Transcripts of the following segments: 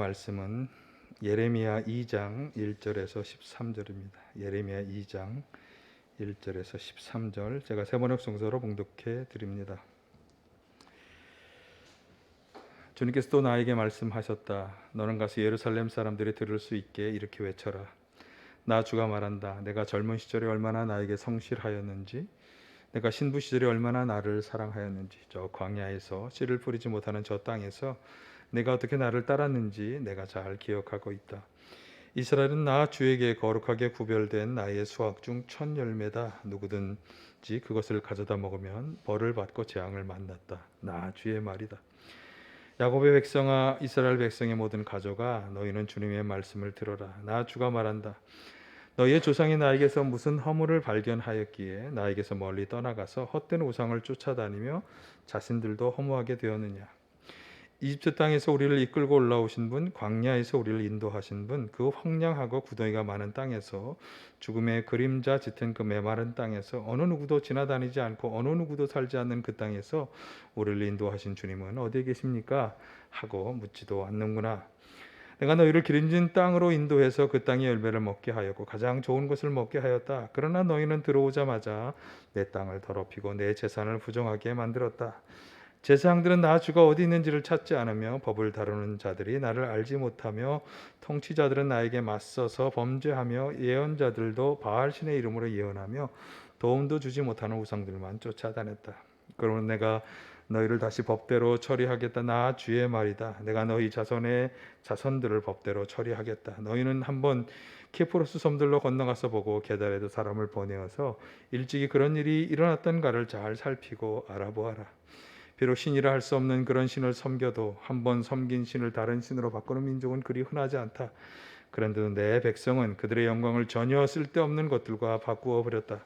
말씀은 예레미야 2장 1절에서 13절입니다. 예레미야 2장 1절에서 13절 제가 세번역 성서로 봉독해 드립니다. 주님께서 또 나에게 말씀하셨다. 너는 가서 예루살렘 사람들이 들을 수 있게 이렇게 외쳐라. 나 주가 말한다. 내가 젊은 시절에 얼마나 나에게 성실하였는지, 내가 신부 시절에 얼마나 나를 사랑하였는지, 저 광야에서 씨를 뿌리지 못하는 저 땅에서 내가 어떻게 나를 따랐는지 내가 잘 기억하고 있다. 이스라엘은 나 주에게 거룩하게 구별된 나의 수확 중 첫 열매다. 누구든지 그것을 가져다 먹으면 벌을 받고 재앙을 만났다. 나 주의 말이다. 야곱의 백성아, 이스라엘 백성의 모든 가족아, 너희는 주님의 말씀을 들어라. 나 주가 말한다. 너희의 조상이 나에게서 무슨 허물을 발견하였기에 나에게서 멀리 떠나가서 헛된 우상을 쫓아다니며 자신들도 허무하게 되었느냐. 이집트 땅에서 우리를 이끌고 올라오신 분, 광야에서 우리를 인도하신 분, 그 황량하고 구덩이가 많은 땅에서, 죽음의 그림자 짙은 그 메마른 땅에서, 어느 누구도 지나다니지 않고 어느 누구도 살지 않는 그 땅에서 우리를 인도하신 주님은 어디에 계십니까? 하고 묻지도 않는구나. 내가 너희를 기름진 땅으로 인도해서 그 땅의 열매를 먹게 하였고 가장 좋은 것을 먹게 하였다. 그러나 너희는 들어오자마자 내 땅을 더럽히고 내 재산을 부정하게 만들었다. 제사장들은 나 주가 어디 있는지를 찾지 않으며, 법을 다루는 자들이 나를 알지 못하며, 통치자들은 나에게 맞서서 범죄하며, 예언자들도 바알 신의 이름으로 예언하며 도움도 주지 못하는 우상들만 쫓아다녔다. 그러면 내가 너희를 다시 법대로 처리하겠다. 나 주의 말이다. 내가 너희 자손의 자손들을 법대로 처리하겠다. 너희는 한번 키프로스 섬들로 건너가서 보고 게달에도 사람을 보내어서 일찍이 그런 일이 일어났던가를 잘 살피고 알아보아라. 비록 신이라 할 수 없는 그런 신을 섬겨도 한번 섬긴 신을 다른 신으로 바꾸는 민족은 그리 흔하지 않다. 그런데도 내 백성은 그들의 영광을 전혀 쓸데없는 것들과 바꾸어 버렸다.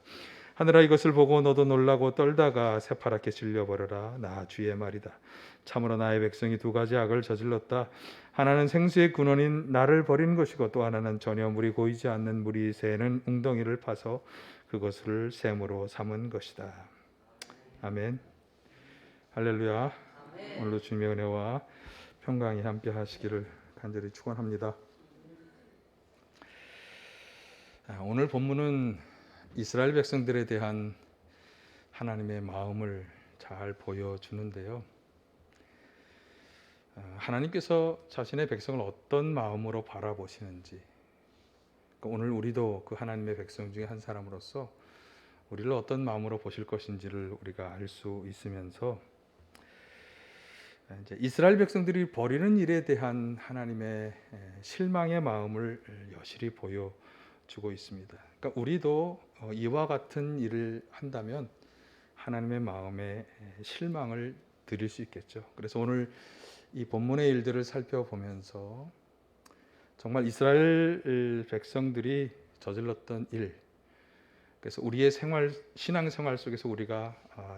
하늘아, 이것을 보고 너도 놀라고 떨다가 새파랗게 질려버려라. 나 주의 말이다. 참으로 나의 백성이 두 가지 악을 저질렀다. 하나는 생수의 근원인 나를 버린 것이고, 또 하나는 전혀 물이 고이지 않는 물이 새는 웅덩이를 파서 그것을 샘으로 삼은 것이다. 아멘. 할렐루야. 오늘도 주님의 은혜와 평강이 함께 하시기를 간절히 축원합니다. 오늘 본문은 이스라엘 백성들에 대한 하나님의 마음을 잘 보여주는데요. 하나님께서 자신의 백성을 어떤 마음으로 바라보시는지, 오늘 우리도 그 하나님의 백성 중에 한 사람으로서 우리를 어떤 마음으로 보실 것인지를 우리가 알 수 있으면서, 이제 이스라엘 백성들이 벌이는 일에 대한 하나님의 실망의 마음을 여실히 보여주고 있습니다. 그러니까 우리도 이와 같은 일을 한다면 하나님의 마음에 실망을 드릴 수 있겠죠. 그래서 오늘 이 본문의 일들을 살펴보면서 정말 이스라엘 백성들이 저질렀던 일, 그래서 우리의 신앙생활 속에서 우리가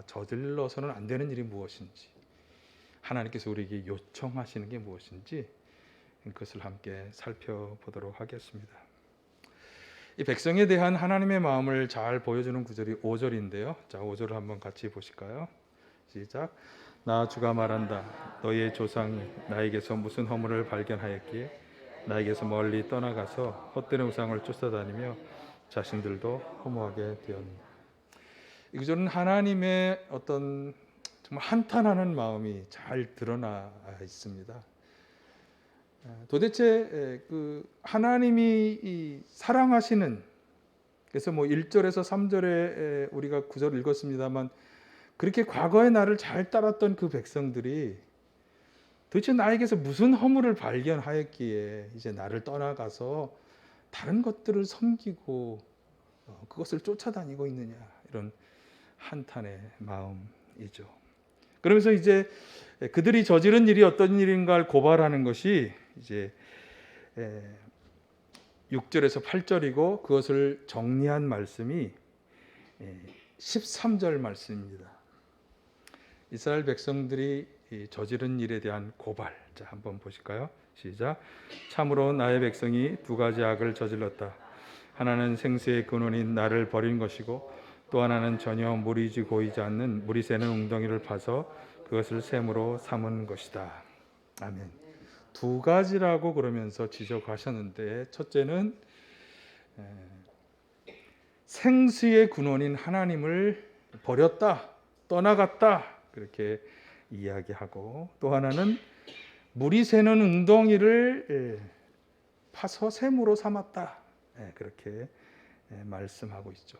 저질러서는 안 되는 일이 무엇인지, 하나님께서 우리에게 요청하시는 게 무엇인지 그것을 함께 살펴보도록 하겠습니다. 이 백성에 대한 하나님의 마음을 잘 보여주는 구절이 5절인데요. 자, 5절을 한번 같이 보실까요? 시작. 나 주가 말한다. 너희의 조상이 나에게서 무슨 허물을 발견하였기에 나에게서 멀리 떠나가서 헛된 우상을 쫓아다니며 자신들도 허무하게 되었느냐. 이 구절은 하나님의 어떤 정말 한탄하는 마음이 잘 드러나 있습니다. 도대체 그 하나님이 사랑하시는, 그래서 1절에서 3절에 우리가 구절을 읽었습니다만, 그렇게 과거의 나를 잘 따랐던 그 백성들이 도대체 나에게서 무슨 허물을 발견하였기에 이제 나를 떠나가서 다른 것들을 섬기고 그것을 쫓아다니고 있느냐, 이런 한탄의 마음이죠. 그러면서 이제 그들이 저지른 일이 어떤 일인가를 고발하는 것이 이제 6절에서 8절이고, 그것을 정리한 말씀이 13절 말씀입니다. 이스라엘 백성들이 저지른 일에 대한 고발. 자, 한번 보실까요? 시작. 참으로 나의 백성이 두 가지 악을 저질렀다. 하나는 생수의 근원인 나를 버린 것이고, 또 하나는 전혀 물이 고이지 않는 물이 새는 웅덩이를 파서 그것을 샘으로 삼은 것이다. 아멘. 두 가지라고 그러면서 지적하셨는데, 첫째는 생수의 근원인 하나님을 버렸다, 떠나갔다, 그렇게 이야기하고, 또 하나는 물이 새는 웅덩이를 파서 샘으로 삼았다, 그렇게 말씀하고 있죠.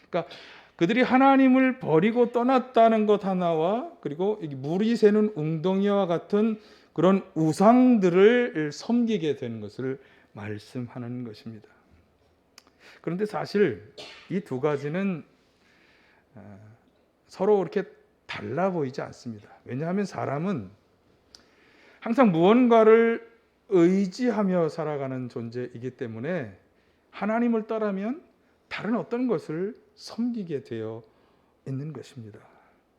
그러니까 그들이 하나님을 버리고 떠났다는 것 하나와, 그리고 물이 새는 웅덩이와 같은 그런 우상들을 섬기게 된 것을 말씀하는 것입니다. 그런데 사실 이 두 가지는 서로 그렇게 달라 보이지 않습니다. 왜냐하면 사람은 항상 무언가를 의지하며 살아가는 존재이기 때문에 하나님을 떠나면 다른 어떤 것을 섬기게 되어 있는 것입니다.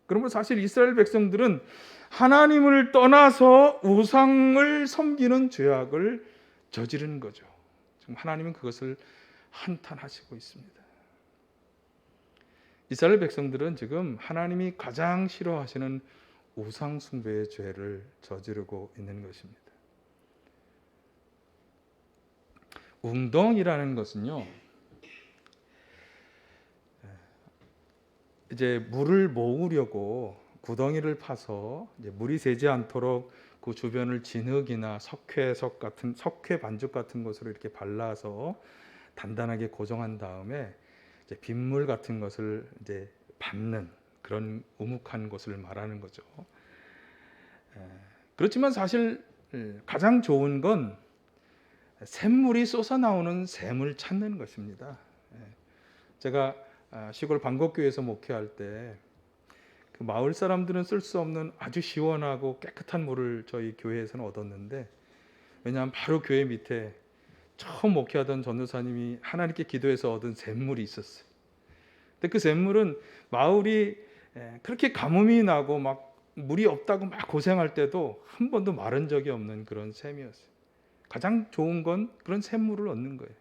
그러면 사실 이스라엘 백성들은 하나님을 떠나서 우상을 섬기는 죄악을 저지르는 거죠. 지금 하나님은 그것을 한탄하시고 있습니다. 이스라엘 백성들은 지금 하나님이 가장 싫어하시는 우상 숭배의 죄를 저지르고 있는 것입니다. 웅덩이라는 것은요, 이제 물을 모으려고 구덩이를 파서 이제 물이 새지 않도록 그 주변을 진흙이나 석회석 같은 석회 반죽 같은 것으로 이렇게 발라서 단단하게 고정한 다음에 이제 빗물 같은 것을 이제 밟는 그런 우묵한 곳을 말하는 거죠. 그렇지만 사실 가장 좋은 건 샘물이 쏟아나오는 샘을 찾는 것입니다. 제가 시골 방곡교회에서 목회할 때 그 마을 사람들은 쓸 수 없는 아주 시원하고 깨끗한 물을 저희 교회에서는 얻었는데, 왜냐하면 바로 교회 밑에 처음 목회하던 전도사님이 하나님께 기도해서 얻은 샘물이 있었어요. 근데 그 샘물은 마을이 그렇게 가뭄이 나고 막 물이 없다고 막 고생할 때도 한 번도 마른 적이 없는 그런 샘이었어요. 가장 좋은 건 그런 샘물을 얻는 거예요.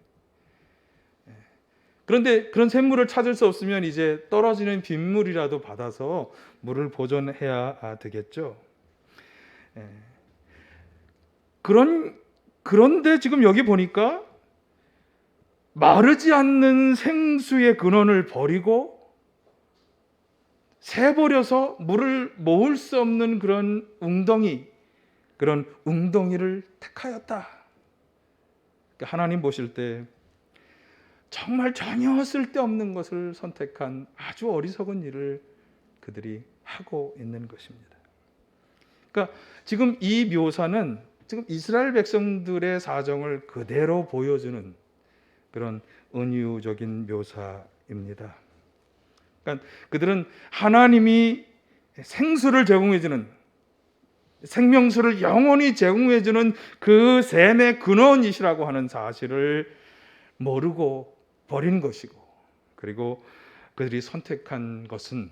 그런데 그런 샘물을 찾을 수 없으면 이제 떨어지는 빗물이라도 받아서 물을 보존해야 되겠죠. 그런데 지금 여기 보니까 마르지 않는 생수의 근원을 버리고 새버려서 물을 모을 수 없는 그런 웅덩이를 택하였다. 하나님 보실 때 정말 전혀 쓸데없는 것을 선택한 아주 어리석은 일을 그들이 하고 있는 것입니다. 그러니까 지금 이 묘사는 지금 이스라엘 백성들의 사정을 그대로 보여주는 그런 은유적인 묘사입니다. 그러니까 그들은 하나님이 생수를 제공해주는, 생명수를 영원히 제공해주는 그 샘의 근원이시라고 하는 사실을 모르고 버린 것이고, 그리고 그들이 선택한 것은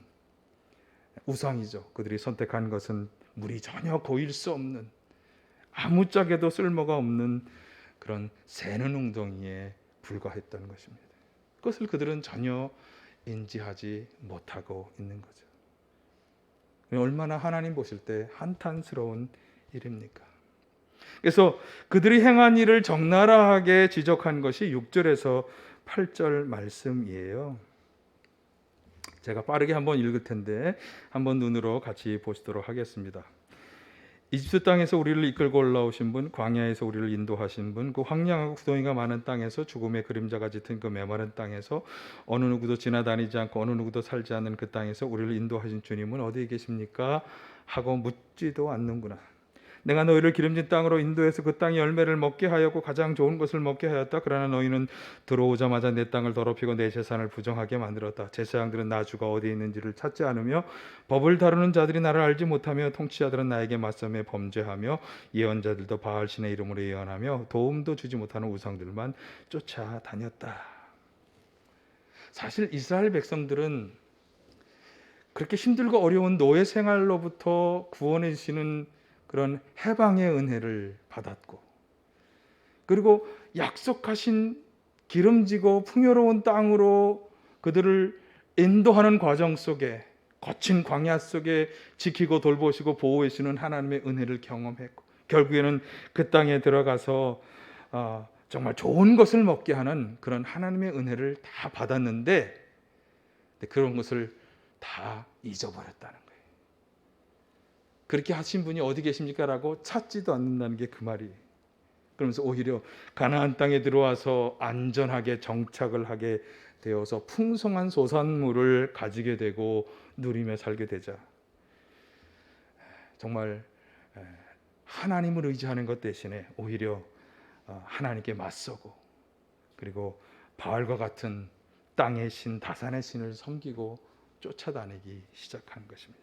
우상이죠. 그들이 선택한 것은 물이 전혀 고일 수 없는, 아무짝에도 쓸모가 없는 그런 새는 웅덩이에 불과했던 것입니다. 그것을 그들은 전혀 인지하지 못하고 있는 거죠. 얼마나 하나님 보실 때 한탄스러운 일입니까? 그래서 그들이 행한 일을 적나라하게 지적한 것이 6절에서 8절 말씀이에요. 제가 빠르게 한번 읽을 텐데 한번 눈으로 같이 보시도록 하겠습니다. 이집트 땅에서 우리를 이끌고 올라오신 분, 광야에서 우리를 인도하신 분, 그 황량하고 구덩이가 많은 땅에서 죽음의 그림자가 짙은 그 메마른 땅에서 어느 누구도 지나다니지 않고 어느 누구도 살지 않는 그 땅에서 우리를 인도하신 주님은 어디에 계십니까? 하고 묻지도 않는구나. 내가 너희를 기름진 땅으로 인도해서 그 땅의 열매를 먹게 하였고 가장 좋은 것을 먹게 하였다. 그러나 너희는 들어오자마자 내 땅을 더럽히고 내 재산을 부정하게 만들었다. 제사장들은 나 주가 어디 있는지를 찾지 않으며 법을 다루는 자들이 나를 알지 못하며 통치자들은 나에게 맞서며 범죄하며 예언자들도 바알 신의 이름으로 예언하며 도움도 주지 못하는 우상들만 쫓아다녔다. 사실 이스라엘 백성들은 그렇게 힘들고 어려운 노예 생활로부터 구원해 주시는 그런 해방의 은혜를 받았고, 그리고 약속하신 기름지고 풍요로운 땅으로 그들을 인도하는 과정 속에 거친 광야 속에 지키고 돌보시고 보호해 주시는 하나님의 은혜를 경험했고, 결국에는 그 땅에 들어가서 정말 좋은 것을 먹게 하는 그런 하나님의 은혜를 다 받았는데 그런 것을 다 잊어버렸다는 거예요. 그렇게 하신 분이 어디 계십니까? 라고 찾지도 않는다는 게 그 말이에요. 그러면서 오히려 가나안 땅에 들어와서 안전하게 정착을 하게 되어서 풍성한 소산물을 가지게 되고 누리며 살게 되자 정말 하나님을 의지하는 것 대신에 오히려 하나님께 맞서고 그리고 바알과 같은 땅의 신 다산의 신을 섬기고 쫓아다니기 시작한 것입니다.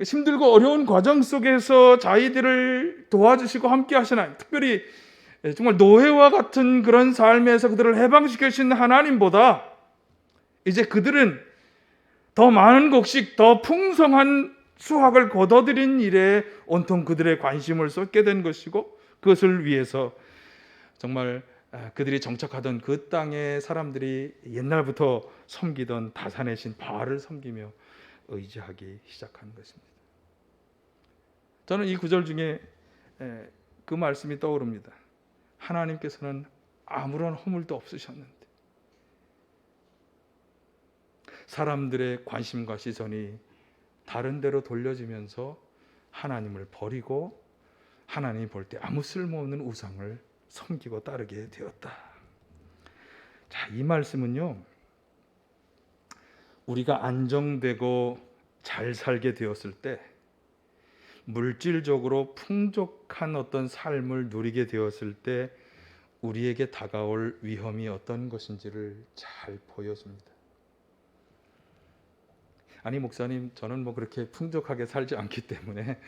힘들고 어려운 과정 속에서 자기들을 도와주시고 함께 하시는, 특별히 정말 노예와 같은 그런 삶에서 그들을 해방시켜 주신 하나님보다 이제 그들은 더 많은 곡식, 더 풍성한 수확을 거둬들인 일에 온통 그들의 관심을 쏟게 된 것이고, 그것을 위해서 정말 그들이 정착하던 그 땅의 사람들이 옛날부터 섬기던 다산의 신 바알을 섬기며 의지하기 시작한 것입니다. 저는 이 구절 중에 그 말씀이 떠오릅니다. 하나님께서는 아무런 허물도 없으셨는데 사람들의 관심과 시선이 다른 데로 돌려지면서 하나님을 버리고 하나님이 볼 때 아무 쓸모없는 우상을 섬기고 따르게 되었다. 자, 이 말씀은요, 우리가 안정되고 잘 살게 되었을 때, 물질적으로 풍족한 어떤 삶을 누리게 되었을 때 우리에게 다가올 위험이 어떤 것인지를 잘 보여줍니다. 아니 목사님, 저는 그렇게 풍족하게 살지 않기 때문에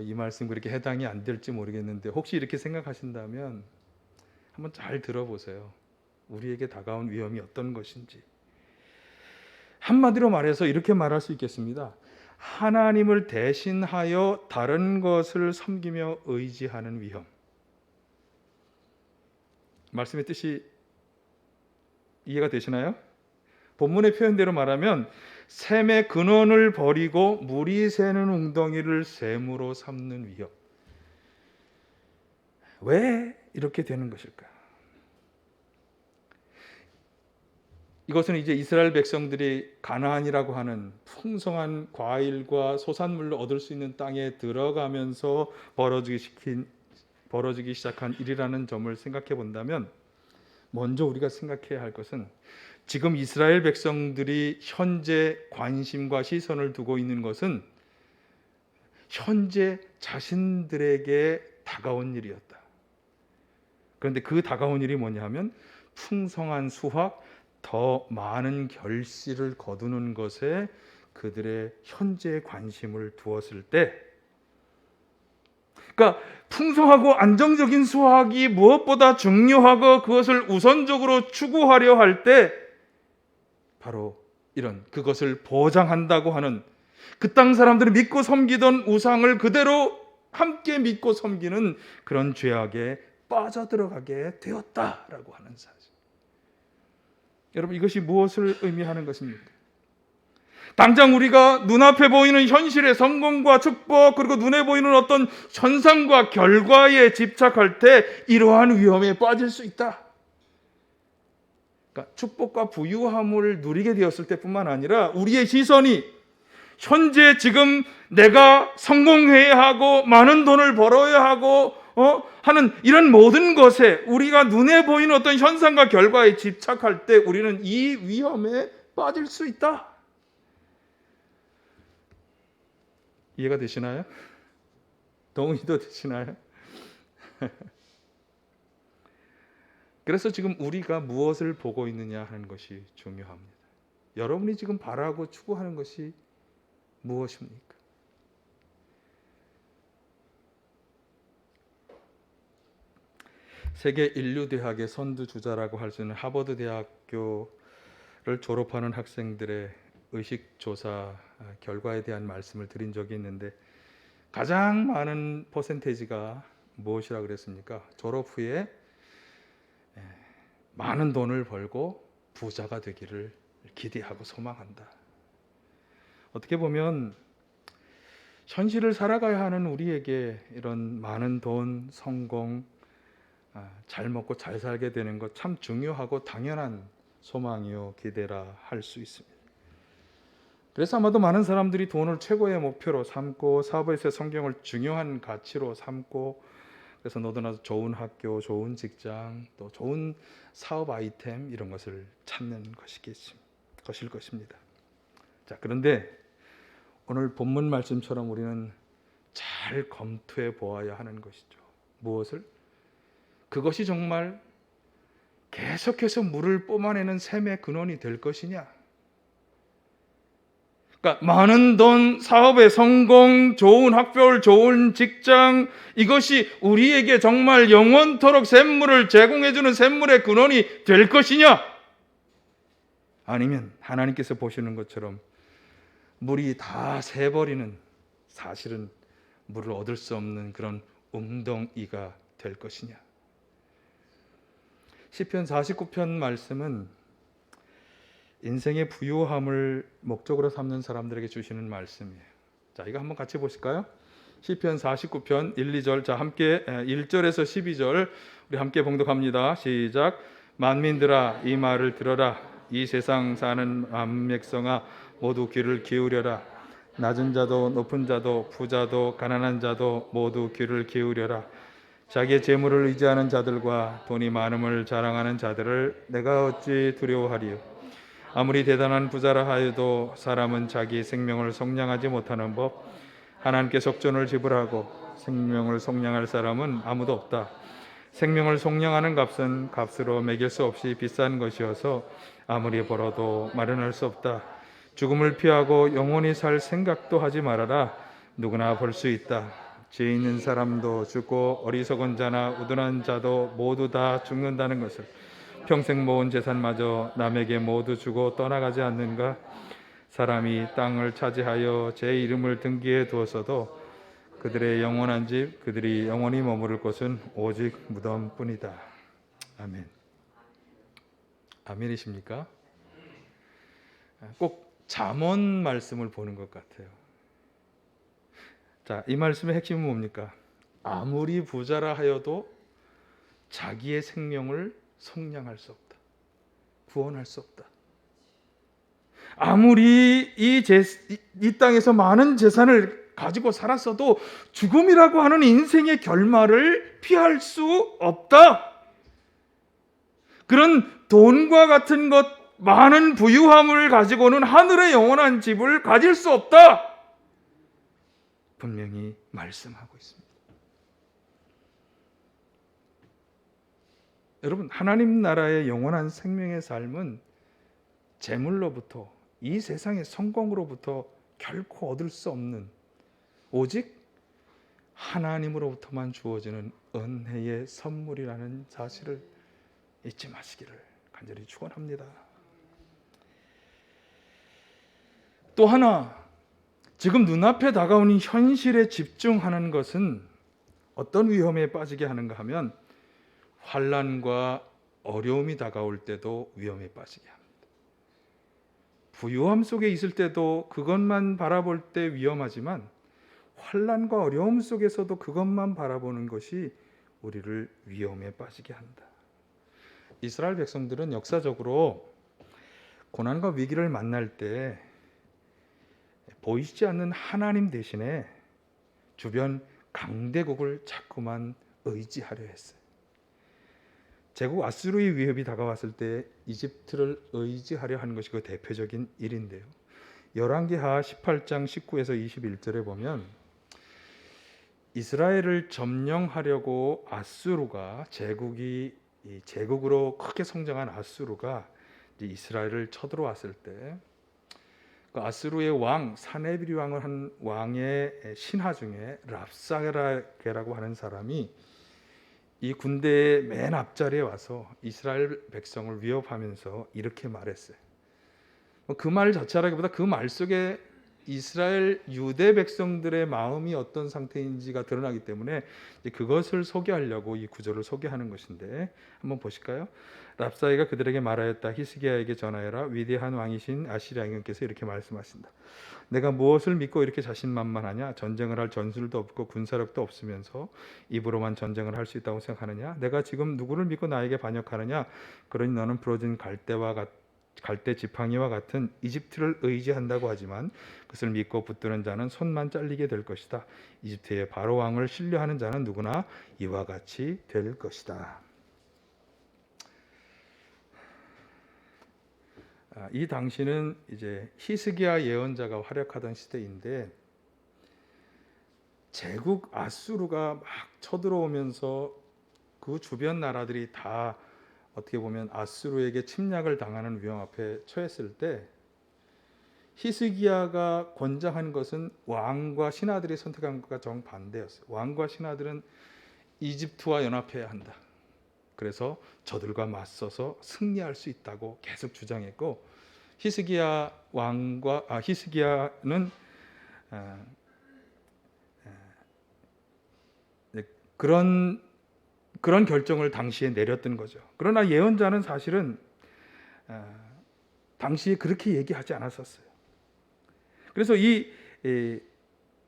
이 말씀 그렇게 해당이 안 될지 모르겠는데, 혹시 이렇게 생각하신다면 한번 잘 들어보세요. 우리에게 다가온 위험이 어떤 것인지. 한마디로 말해서 이렇게 말할 수 있겠습니다. 하나님을 대신하여 다른 것을 섬기며 의지하는 위험. 말씀의 뜻이 이해가 되시나요? 본문의 표현대로 말하면 샘의 근원을 버리고 물이 새는 웅덩이를 샘으로 삼는 위험. 왜 이렇게 되는 것일까? 이것은 이제 이스라엘 백성들이 가나안이라고 하는 풍성한 과일과 소산물을 얻을 수 있는 땅에 들어가면서 벌어지기 시작한 일이라는 점을 생각해 본다면, 먼저 우리가 생각해야 할 것은 지금 이스라엘 백성들이 현재 관심과 시선을 두고 있는 것은 현재 자신들에게 다가온 일이었다. 그런데 그 다가온 일이 뭐냐 하면 풍성한 수확, 더 많은 결실을 거두는 것에 그들의 현재의 관심을 두었을 때, 그러니까 풍성하고 안정적인 수확이 무엇보다 중요하고 그것을 우선적으로 추구하려 할 때 바로 이런 그것을 보장한다고 하는, 그 땅 사람들이 믿고 섬기던 우상을 그대로 함께 믿고 섬기는 그런 죄악에 빠져들어가게 되었다라고 하는 사실. 여러분, 이것이 무엇을 의미하는 것입니까? 당장 우리가 눈앞에 보이는 현실의 성공과 축복, 그리고 눈에 보이는 어떤 현상과 결과에 집착할 때 이러한 위험에 빠질 수 있다. 그러니까 축복과 부유함을 누리게 되었을 때뿐만 아니라 우리의 시선이 현재 지금 내가 성공해야 하고 많은 돈을 벌어야 하고 하는 이런 모든 것에, 우리가 눈에 보이는 어떤 현상과 결과에 집착할 때 우리는 이 위험에 빠질 수 있다. 이해가 되시나요? 동의도 되시나요? 그래서 지금 우리가 무엇을 보고 있느냐 하는 것이 중요합니다. 여러분이 지금 바라고 추구하는 것이 무엇입니까? 세계 인류대학의 선두주자라고 할 수 있는 하버드 대학교를 졸업하는 학생들의 의식조사 결과에 대한 말씀을 드린 적이 있는데, 가장 많은 퍼센테이지가 무엇이라고 그랬습니까? 졸업 후에 많은 돈을 벌고 부자가 되기를 기대하고 소망한다. 어떻게 보면 현실을 살아가야 하는 우리에게 이런 많은 돈, 성공, 잘 먹고 잘 살게 되는 것 참 중요하고 당연한 소망이요 기대라 할 수 있습니다. 그래서 아마도 많은 사람들이 돈을 최고의 목표로 삼고 사업에서 성경을 중요한 가치로 삼고, 그래서 너도 나도 좋은 학교, 좋은 직장, 또 좋은 사업 아이템 이런 것을 찾는 것일 것입니다. 자, 그런데 오늘 본문 말씀처럼 우리는 잘 검토해 보아야 하는 것이죠. 무엇을? 그것이 정말 계속해서 물을 뿜어내는 샘의 근원이 될 것이냐? 그러니까 많은 돈, 사업의 성공, 좋은 학교, 좋은 직장, 이것이 우리에게 정말 영원토록 샘물을 제공해주는 샘물의 근원이 될 것이냐? 아니면 하나님께서 보시는 것처럼 물이 다 새버리는, 사실은 물을 얻을 수 없는 그런 웅덩이가 될 것이냐? 시편 49편 말씀은 인생의 부유함을 목적으로 삼는 사람들에게 주시는 말씀이에요. 자, 이거 한번 같이 보실까요? 시편 49편 1, 2절. 자, 함께 1절에서 12절 우리 함께 봉독합니다. 시작. 만민들아 이 말을 들어라. 이 세상 사는 만백성아 모두 귀를 기울여라. 낮은 자도 높은 자도 부자도 가난한 자도 모두 귀를 기울여라. 자기의 재물을 의지하는 자들과 돈이 많음을 자랑하는 자들을 내가 어찌 두려워하리요. 아무리 대단한 부자라 하여도 사람은 자기 생명을 속량하지 못하는 법. 하나님께 속전을 지불하고 생명을 속량할 사람은 아무도 없다. 생명을 속량하는 값은 값으로 매길 수 없이 비싼 것이어서 아무리 벌어도 마련할 수 없다. 죽음을 피하고 영원히 살 생각도 하지 말아라. 누구나 벌 수 있다. 지혜 있는 사람도 죽고 어리석은 자나 우둔한 자도 모두 다 죽는다는 것을, 평생 모은 재산마저 남에게 모두 주고 떠나가지 않는가? 사람이 땅을 차지하여 제 이름을 등기해 두었어도 그들의 영원한 집, 그들이 영원히 머무를 곳은 오직 무덤뿐이다. 아멘. 아멘이십니까? 꼭 잠언 말씀을 보는 것 같아요. 자, 이 말씀의 핵심은 뭡니까? 아무리 부자라 하여도 자기의 생명을 속량할 수 없다. 구원할 수 없다. 아무리 이 땅에서 많은 재산을 가지고 살았어도 죽음이라고 하는 인생의 결말을 피할 수 없다. 그런 돈과 같은 것, 많은 부유함을 가지고는 하늘의 영원한 집을 가질 수 없다. 분명히 말씀하고 있습니다. 여러분, 하나님 나라의 영원한 생명의 삶은 재물로부터, 이 세상의 성공으로부터 결코 얻을 수 없는, 오직 하나님으로부터만 주어지는 은혜의 선물이라는 사실을 잊지 마시기를 간절히 축원합니다. 또 하나, 지금 눈앞에 다가오는 현실에 집중하는 것은 어떤 위험에 빠지게 하는가 하면, 환난과 어려움이 다가올 때도 위험에 빠지게 합니다. 부유함 속에 있을 때도 그것만 바라볼 때 위험하지만, 환난과 어려움 속에서도 그것만 바라보는 것이 우리를 위험에 빠지게 한다. 이스라엘 백성들은 역사적으로 고난과 위기를 만날 때 보이지 않는 하나님 대신에 주변 강대국을 자꾸만 의지하려 했어요. 제국 아수르의 위협이 다가왔을 때 이집트를 의지하려 하는 것이 그 대표적인 일인데요. 열왕기하 18장 19에서 21절에 보면 이스라엘을 점령하려고 아수르가, 제국으로 크게 성장한 아수르가 이스라엘을 쳐들어왔을 때, 그 아수르의 왕 사네비리 왕을 한 왕의 신하 중에 랍사게라고 하는 사람이 이 군대의 맨 앞자리에 와서 이스라엘 백성을 위협하면서 이렇게 말했어요. 그 말 자체라기보다 그 말 속에 이스라엘 유대 백성들의 마음이 어떤 상태인지가 드러나기 때문에 이제 그것을 소개하려고 이 구절을 소개하는 것인데, 한번 보실까요? 랍사이가 그들에게 말하였다. 히스기야에게 전하여라. 위대한 왕이신 아시리아 왕께서 이렇게 말씀하신다. 내가 무엇을 믿고 이렇게 자신만만하냐? 전쟁을 할 전술도 없고 군사력도 없으면서 입으로만 전쟁을 할 수 있다고 생각하느냐? 내가 지금 누구를 믿고 나에게 반역하느냐? 그러니 너는 부러진 갈대 지팡이와 같은 이집트를 의지한다고 하지만 그것을 믿고 붙드는 자는 손만 잘리게 될 것이다. 이집트의 바로 왕을 신뢰하는 자는 누구나 이와 같이 될 것이다. 이 당시는 이제 히스기야 예언자가 활약하던 시대인데, 제국 아수르가 막 쳐들어오면서 그 주변 나라들이 다 어떻게 보면 아수르에게 침략을 당하는 위험 앞에 처했을 때, 히스기야가 권장한 것은 왕과 신하들이 선택한 것과 정반대였어요. 왕과 신하들은 이집트와 연합해야 한다. 그래서 저들과 맞서서 승리할 수 있다고 계속 주장했고, 히스기야는 그런 결정을 당시에 내렸던 거죠. 그러나 예언자는 사실은 당시에 그렇게 얘기하지 않았었어요. 그래서 이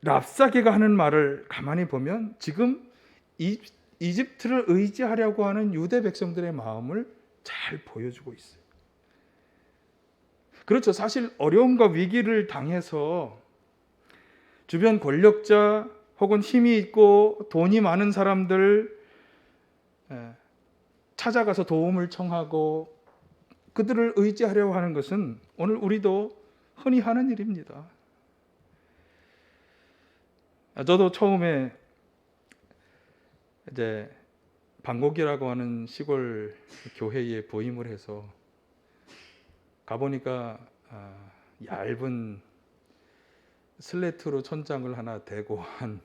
랍사게가 하는 말을 가만히 보면 지금 이집트를 의지하려고 하는 유대 백성들의 마음을 잘 보여주고 있어요. 그렇죠. 사실 어려움과 위기를 당해서 주변 권력자 혹은 힘이 있고 돈이 많은 사람들 찾아가서 도움을 청하고 그들을 의지하려고 하는 것은 오늘 우리도 흔히 하는 일입니다. 저도 처음에 이제 방곡이라고 하는 시골 교회에 부임을 해서 가보니까 얇은 슬레트로 천장을 하나 대고 한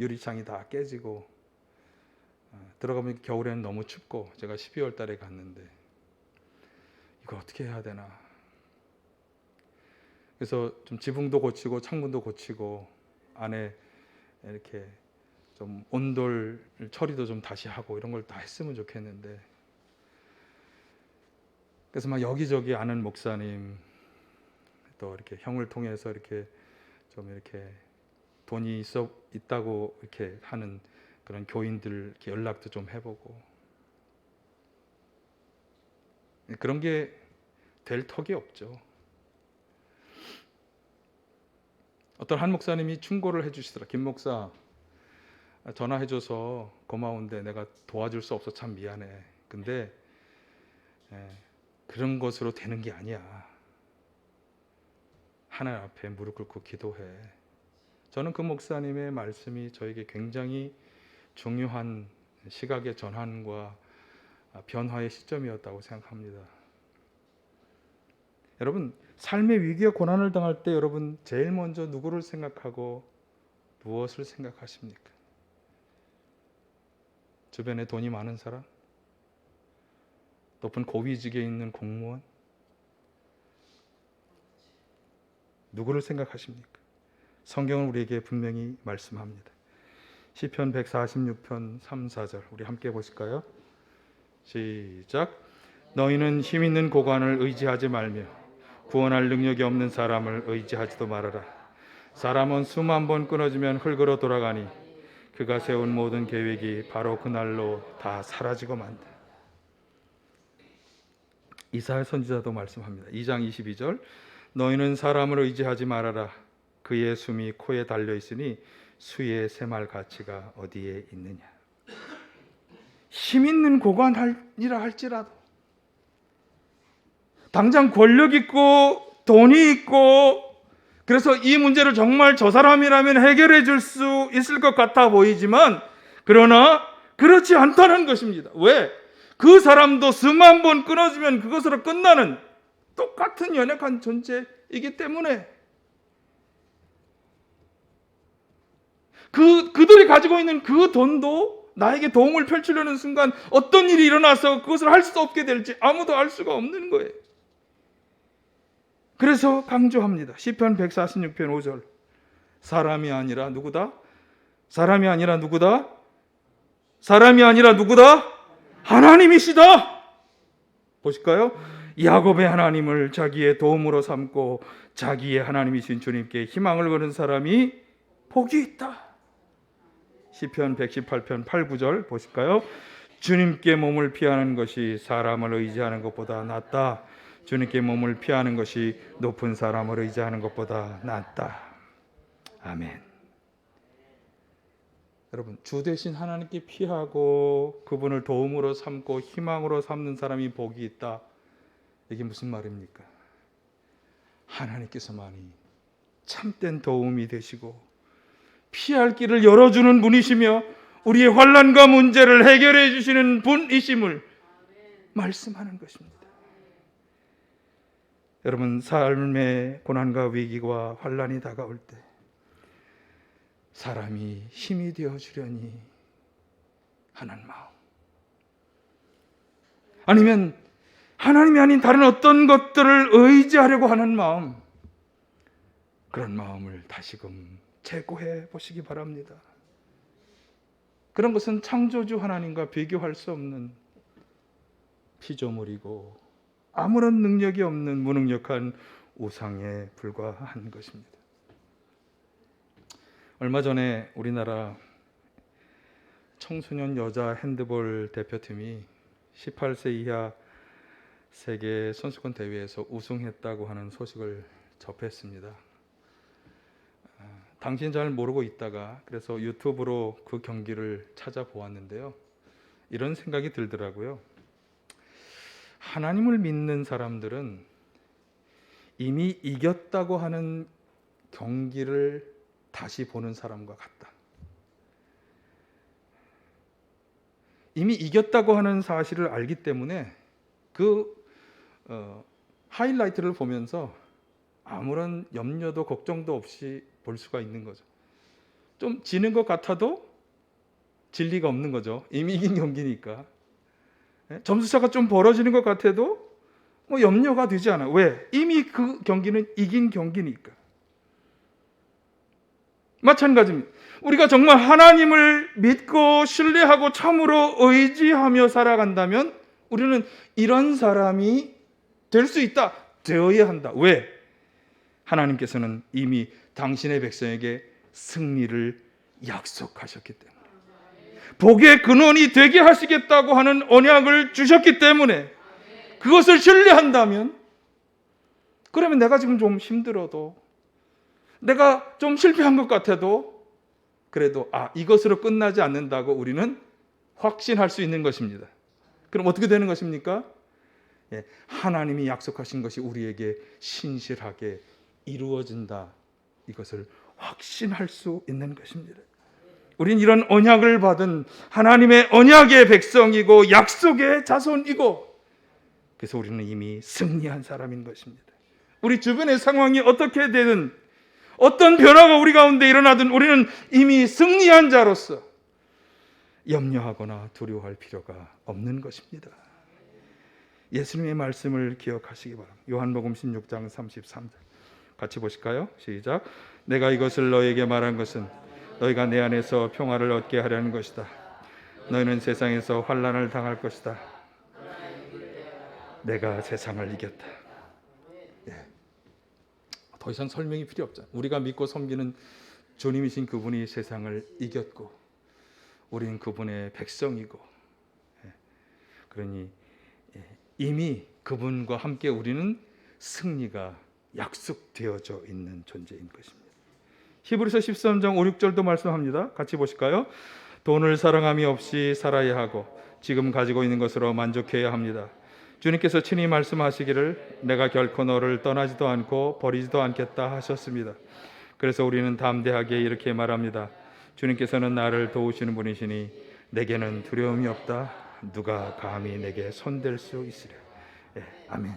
유리창이 다 깨지고, 들어가면 겨울에는 너무 춥고, 제가 12월 달에 갔는데 이거 어떻게 해야 되나. 그래서 좀 지붕도 고치고 창문도 고치고 안에 이렇게 좀 온돌 처리도 좀 다시 하고 이런 걸 다 했으면 좋겠는데, 그래서 막 여기저기 아는 목사님 또 이렇게 형을 통해서 이렇게 좀 이렇게 돈이 있다고 이렇게 하는 그런 교인들 이렇게 연락도 좀 해보고, 그런 게 될 턱이 없죠. 어떤 한 목사님이 충고를 해주시더라. 김 목사, 전화해줘서 고마운데 내가 도와줄 수 없어 참 미안해. 근데 그런 것으로 되는 게 아니야. 하나님 앞에 무릎 꿇고 기도해. 저는 그 목사님의 말씀이 저에게 굉장히 중요한 시각의 전환과 변화의 시점이었다고 생각합니다. 여러분, 삶의 위기와 고난을 당할 때 여러분 제일 먼저 누구를 생각하고 무엇을 생각하십니까? 주변에 돈이 많은 사람? 높은 고위직에 있는 공무원? 누구를 생각하십니까? 성경은 우리에게 분명히 말씀합니다. 시편 146편 3, 4절 우리 함께 보실까요? 시작. 너희는 힘 있는 고관을 의지하지 말며 구원할 능력이 없는 사람을 의지하지도 말아라. 사람은 수만 번 끊어지면 흙으로 돌아가니 그가 세운 모든 계획이 바로 그날로 다 사라지고 만다. 이사야 선지자도 말씀합니다. 2장 22절 너희는 사람을 의지하지 말아라. 그의 숨이 코에 달려 있으니 수의 샘할 가치가 어디에 있느냐. 힘 있는 고관이라 할지라도, 당장 권력 있고 돈이 있고 그래서 이 문제를 정말 저 사람이라면 해결해 줄 수 있을 것 같아 보이지만, 그러나 그렇지 않다는 것입니다. 왜? 그 사람도 수만 번 끊어지면 그것으로 끝나는 똑같은 연약한 존재이기 때문에 그들이 가지고 있는 그 돈도 나에게 도움을 펼치려는 순간 어떤 일이 일어나서 그것을 할 수 없게 될지 아무도 알 수가 없는 거예요. 그래서 강조합니다. 시편 146편 5절. 사람이 아니라 누구다? 사람이 아니라 누구다? 사람이 아니라 누구다? 하나님이시다. 보실까요? 야곱의 하나님을 자기의 도움으로 삼고 자기의 하나님이신 주님께 희망을 거는 사람이 복이 있다. 시편 118편 8, 9절 보실까요? 주님께 몸을 피하는 것이 사람을 의지하는 것보다 낫다. 주님께 몸을 피하는 것이 높은 사람을 의지하는 것보다 낫다. 아멘. 여러분, 주 대신 하나님께 피하고 그분을 도움으로 삼고 희망으로 삼는 사람이 복이 있다. 이게 무슨 말입니까? 하나님께서만이 참된 도움이 되시고 피할 길을 열어주는 분이시며 우리의 환난과 문제를 해결해 주시는 분이심을 말씀하는 것입니다. 여러분, 삶의 고난과 위기와 환난이 다가올 때 사람이 힘이 되어주려니 하는 마음, 아니면 하나님이 아닌 다른 어떤 것들을 의지하려고 하는 마음, 그런 마음을 다시금 재고해 보시기 바랍니다. 그런 것은 창조주 하나님과 비교할 수 없는 피조물이고 아무런 능력이 없는 무능력한 우상에 불과한 것입니다. 얼마 전에 우리나라 청소년 여자 핸드볼 대표팀이 18세 이하 세계 선수권 대회에서 우승했다고 하는 소식을 접했습니다. 당시엔 잘 모르고 있다가 그래서 유튜브로 그 경기를 찾아보았는데요. 이런 생각이 들더라고요. 하나님을 믿는 사람들은 이미 이겼다고 하는 경기를 다시 보는 사람과 같다. 이미 이겼다고 하는 사실을 알기 때문에 그 하이라이트를 보면서 아무런 염려도 걱정도 없이 볼 수가 있는 거죠. 좀 지는 것 같아도 질 리가 없는 거죠. 이미 이긴 경기니까. 점수차가 좀 벌어지는 것 같아도 뭐 염려가 되지 않아. 왜? 이미 그 경기는 이긴 경기니까. 마찬가지입니다. 우리가 정말 하나님을 믿고 신뢰하고 참으로 의지하며 살아간다면 우리는 이런 사람이 될 수 있다. 되어야 한다. 왜? 하나님께서는 이미 당신의 백성에게 승리를 약속하셨기 때문에, 복의 근원이 되게 하시겠다고 하는 언약을 주셨기 때문에 그것을 신뢰한다면, 그러면 내가 지금 좀 힘들어도, 내가 좀 실패한 것 같아도 그래도 이것으로 끝나지 않는다고 우리는 확신할 수 있는 것입니다. 그럼 어떻게 되는 것입니까? 하나님이 약속하신 것이 우리에게 신실하게 이루어진다. 이것을 확신할 수 있는 것입니다. 우린 이런 언약을 받은 하나님의 언약의 백성이고 약속의 자손이고, 그래서 우리는 이미 승리한 사람인 것입니다. 우리 주변의 상황이 어떻게 되든, 어떤 변화가 우리 가운데 일어나든 우리는 이미 승리한 자로서 염려하거나 두려워할 필요가 없는 것입니다. 예수님의 말씀을 기억하시기 바랍니다. 요한복음 16장 33절 같이 보실까요? 시작. 내가 이것을 너에게 말한 것은 너희가 내 안에서 평화를 얻게 하려는 것이다. 너희는 세상에서 환난을 당할 것이다. 내가 세상을 이겼다. 더 이상 설명이 필요 없잖아요. 우리가 믿고 섬기는 주님이신 그분이 세상을 이겼고 우리는 그분의 백성이고, 그러니 이미 그분과 함께 우리는 승리가 약속되어져 있는 존재인 것입니다. 히브리서 13장 5, 6절도 말씀합니다. 같이 보실까요? 돈을 사랑함이 없이 살아야 하고 지금 가지고 있는 것으로 만족해야 합니다. 주님께서 친히 말씀하시기를 내가 결코 너를 떠나지도 않고 버리지도 않겠다 하셨습니다. 그래서 우리는 담대하게 이렇게 말합니다. 주님께서는 나를 도우시는 분이시니 내게는 두려움이 없다. 누가 감히 내게 손댈 수 있으랴. 아멘.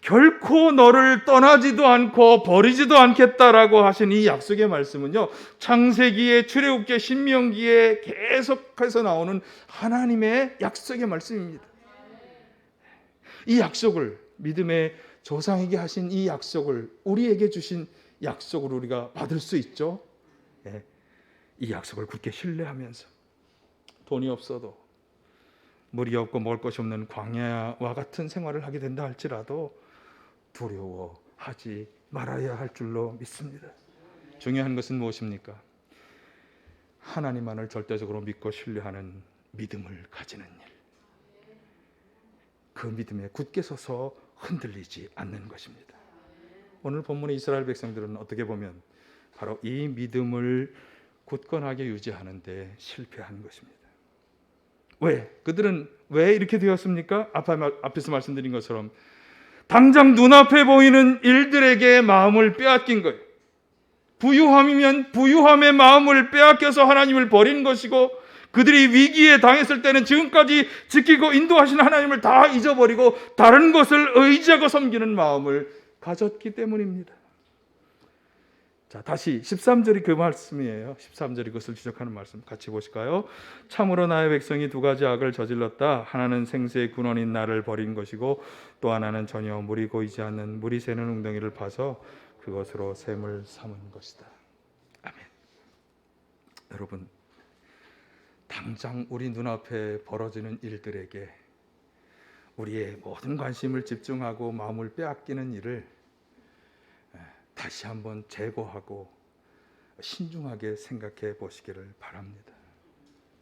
결코 너를 떠나지도 않고 버리지도 않겠다라고 하신 이 약속의 말씀은요, 창세기에, 출애굽기에, 신명기에 계속해서 나오는 하나님의 약속의 말씀입니다. 이 약속을 믿음의 조상에게 하신 이 약속을 우리에게 주신 약속을 우리가 받을 수 있죠. 예, 이 약속을 굳게 신뢰하면서 돈이 없어도 물이 없고 먹을 것이 없는 광야와 같은 생활을 하게 된다 할지라도 두려워하지 말아야 할 줄로 믿습니다. 중요한 것은 무엇입니까? 하나님만을 절대적으로 믿고 신뢰하는 믿음을 가지는 일. 그 믿음에 굳게 서서 흔들리지 않는 것입니다. 오늘 본문의 이스라엘 백성들은 어떻게 보면 바로 이 믿음을 굳건하게 유지하는 데 실패한 것입니다. 왜? 그들은 왜 이렇게 되었습니까? 앞에서 말씀드린 것처럼 당장 눈앞에 보이는 일들에게 마음을 빼앗긴 거예요. 부유함이면 부유함의 마음을 빼앗겨서 하나님을 버린 것이고, 그들이 위기에 당했을 때는 지금까지 지키고 인도하신 하나님을 다 잊어버리고 다른 것을 의지하고 섬기는 마음을 가졌기 때문입니다. 자, 다시 13절이 그 말씀이에요. 13절이 그것을 지적하는 말씀 같이 보실까요? 참으로 나의 백성이 두 가지 악을 저질렀다. 하나는 생수의 근원인 나를 버린 것이고, 또 하나는 전혀 물이 고이지 않는 물이 새는 웅덩이를 파서 그것으로 샘을 삼은 것이다. 아멘. 여러분, 당장 우리 눈앞에 벌어지는 일들에게 우리의 모든 관심을 집중하고 마음을 빼앗기는 일을 다시 한번 재고하고 신중하게 생각해 보시기를 바랍니다.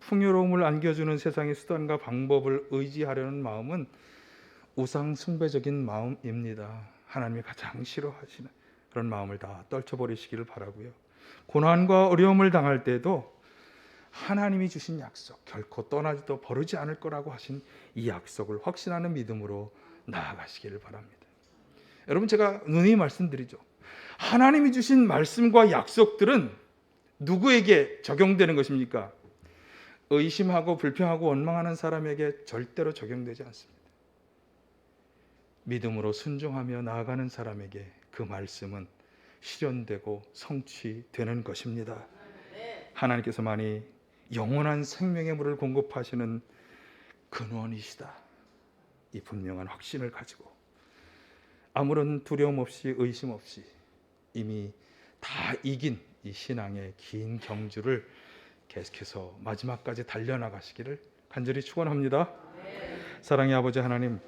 풍요로움을 안겨주는 세상의 수단과 방법을 의지하려는 마음은 우상 숭배적인 마음입니다. 하나님이 가장 싫어하시는 그런 마음을 다 떨쳐버리시기를 바라고요. 고난과 어려움을 당할 때도 하나님이 주신 약속, 결코 떠나지도 버리지 않을 거라고 하신 이 약속을 확신하는 믿음으로 나아가시기를 바랍니다. 여러분, 제가 누누이 말씀드리죠. 하나님이 주신 말씀과 약속들은 누구에게 적용되는 것입니까? 의심하고 불평하고 원망하는 사람에게 절대로 적용되지 않습니다. 믿음으로 순종하며 나아가는 사람에게 그 말씀은 실현되고 성취되는 것입니다. 하나님께서만이 영원한 생명의 물을 공급하시는 근원이시다. 이 분명한 확신을 가지고 아무런 두려움 없이 의심 없이 이미 다 이긴 이 신앙의 긴 경주를 계속해서 마지막까지 달려나가시기를 간절히 축원합니다. 사랑의 아버지 하나님,